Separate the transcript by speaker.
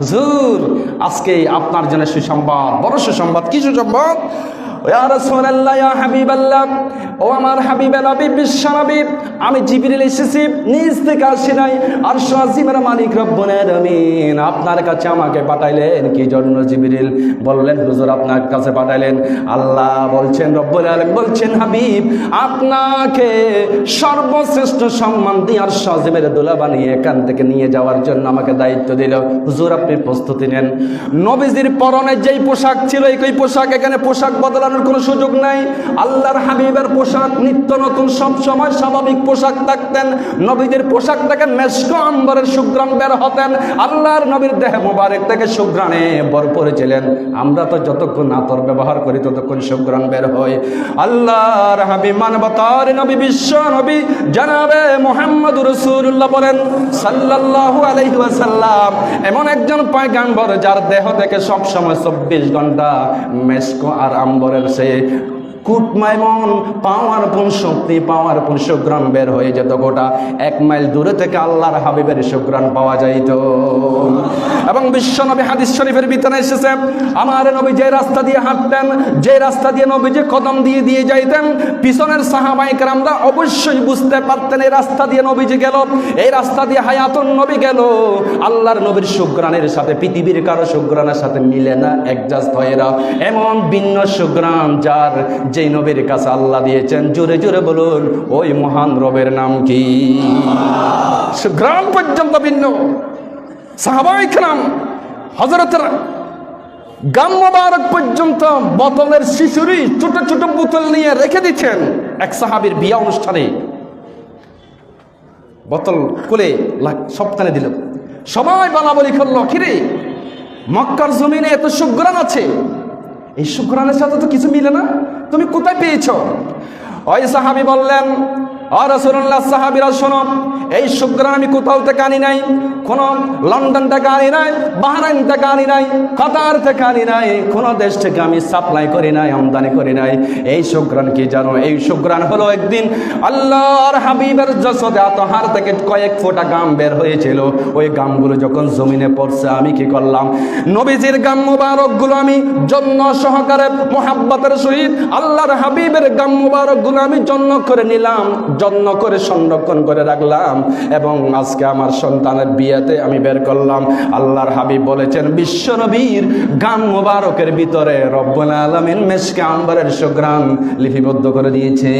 Speaker 1: হুজুর আজকে আপনার জন্য সুসংবাদ, বড় সুসংবাদ। কি সুসংবাদ? ইয়া রাসূলুল্লাহ, ইয়া হাবিবাল্লাহ, ও আমার হাবিবে নবী, বিশ্ব নবী, আমি জিবরিল এসেছি, নিজ থেকে আসি নাই। আরশ আজিমের মালিক রব্বুল আলামিন আপনার কাছে আমাকে পাঠাইলেন। কি জন্য? জিবরিল বললেন, হুজুর আপনার কাছে পাঠাইলেন, আল্লাহ বলছেন, রব্বুল আলামিন বলছেন, হাবিব আপনাকে সর্বশ্রেষ্ঠ সম্মান দিয়ে আরশ আজিমের দোলা বানিয়ে এখান থেকে নিয়ে যাওয়ার জন্য আমাকে দায়িত্ব দিল। হুজুর আপনি প্রস্তুতি নেন। নবীজির পরনে যেই পোশাক ছিল একই পোশাক, এখানে পোশাক বদলানোর কোনো সুযোগ নাই। আল্লাহর হাবিবের পোশাক নিত্য নতুন, সব সময় স্বাভাবিক পোশাক থাকতেন। নবীদের পোশাক থেকে মেশক আম্বরের সুঘ্রাণ বের হতেন। আল্লাহর নবীর দেহ মোবারক থেকে সুঘ্রাণে ভরপুর ছিলেন। আমরা তো যতক্ষণ আতর ব্যবহার করি ততক্ষণ সুঘ্রাণ বের হয়। আল্লাহর হাবিব মানবতার নবী, বিশ্ব নবী জনাবে মুহাম্মদ রাসূলুল্লাহ বলেন সাল্লাল্লাহু আলাইহি ওয়াসাল্লাম, এমন একজন পয়গম্বর যার দেহ থেকে সব সময় 24 ঘন্টা মেশক আর আম্বরের সে কুটমাইমন পাওয়ারফুল শক্তি, পাওয়ারফুল সুঘ্রাণ বের হয়ে যেত। গোটা 1 মাইল দূরে থেকে আল্লাহর হাবিবের সুঘ্রাণ পাওয়া যাইত। এবং বিশ্ব নবী হাদিস শরীফের ভিতরে এসেছে, আমার নবী যে রাস্তা দিয়ে হাঁটতেন, যে রাস্তা দিয়ে নবী যে কদম দিয়ে দিয়ে যাইতেন, পিছনের সাহাবায়ে কেরামরা অবশ্যই বুঝতে পারতেন এই রাস্তা দিয়ে নবীজি গেল, এই রাস্তা দিয়ে হায়াতুন নবী গেল। আল্লাহর নবীর সুঘ্রাণের সাথে পৃথিবীর কারো সুঘ্রাণের সাথে মিলে না, অ্যাডজাস্ট হয় না। এমন ভিন্ন সুঘ্রাণ যার, যেই নবীর কাছে আল্লাহ দিয়েছেন। জোরে জোরে বলুন, ওই মহান রবের নাম কি? সুঘ্রাণ পর্যন্ত ভিন্ন। সাহাবায়ে কেরাম হযরতের গাম মোবারক পর্যন্ত বোতলের শিশুরি ছোট ছোট বোতল নিয়ে রেখে দিচ্ছেন। এক সাহাবীর বিয়া অনুষ্ঠানে বোতল খুলে সপ্তাহে দিল। সবাই বলা বলি করলো, কিরে মক্কার জমিনে এত সুঘ্রাণ আছে, এই সুঘ্রাণের সাথে তো কিছু মিলে না, তুমি কোথায় পেয়েছো? ওই সাহাবী বললেন, ও রাসূলুল্লাহ, সাহাবীরা শোনো, এই সুঘ্রাণ আমি কোথাও থেকে আনি নাই, কোনো লন্ডন থেকে আনি নাই, বাহরাইন থেকে আনি নাই, কাতার থেকে আনি নাই, কোনো দেশ থেকে আমি সাপ্লাই করি নাই, আমদানি করি নাই। এই সুঘ্রাণ কি জানো? এই সুঘ্রাণ হলো একদিন আল্লাহর হাবিবের জসদে আতহার থেকে কয়েক ফোঁটা গাম বের হয়েছিল। ওই গামগুলো যখন জমিনে পড়ছে, আমি কি করলাম? নবীজির গাম মুবারকগুলো আমি যত্ন সহকারে মোহাব্বতের সহিত আল্লাহর হাবিবের গাম মুবারকগুলো আমি যত্ন করে নিলাম, যত্ন করে সংরক্ষণ করে রাখলাম, এবং আজকে আমার সন্তানের বিয়েতে আমি বের করলাম। আল্লাহর হাবিব বলেছেন, বিশ্ব নবীর গাম মুবারকের ভিতরে রব্বুল আলামিন মেশকে আম্বরের সুঘ্রাণ লিপিবদ্ধ করে দিয়েছে।